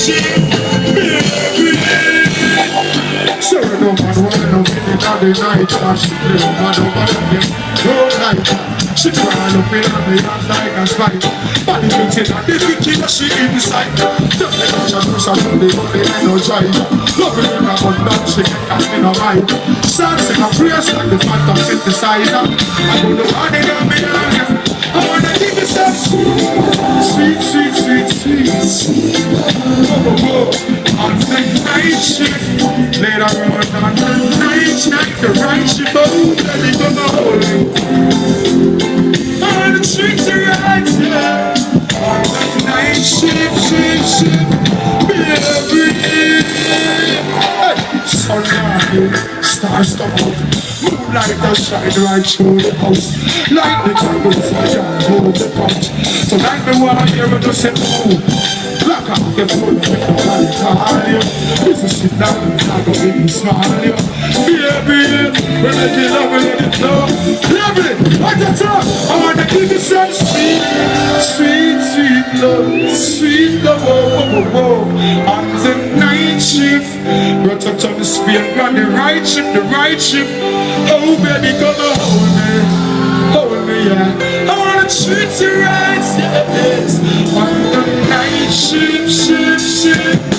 shift, baby. So no man wanna win it on the night, cause she play man over them, don't like. She crawl up in on the hands like a spider. Body beating on the wicked that she inside. Tell me how she push up on the body and no drive. Loving in a bundle, she get cast in a mind. Starts in a place like the phantom synthesizer. I go to one in a million. I wanna give you some sweet, sweet, sweet, sweet, sweet. Oh, oh, oh. On the night shift, later on the night, the right shift, oh, let me go the holy. On the treat to right, yeah. On the night shift, baby. Hey, sunrise, stars come out. Moonlight does shine right through the house. Light the candles, I can't hold the punch. Tonight me wanna hear me just say, oh. Black out the phone, I call you. This is sit down, I go in and smile you. Baby, we let it love, we let it flow. Love it, at the top, I wanna give you some sweet, sweet, sweet love. Sweet love, oh, oh, oh. On the night shift, Rototom is speaking on the right shift. Oh baby, come and hold me, yeah. I wanna treat you right, yes. On the night shift.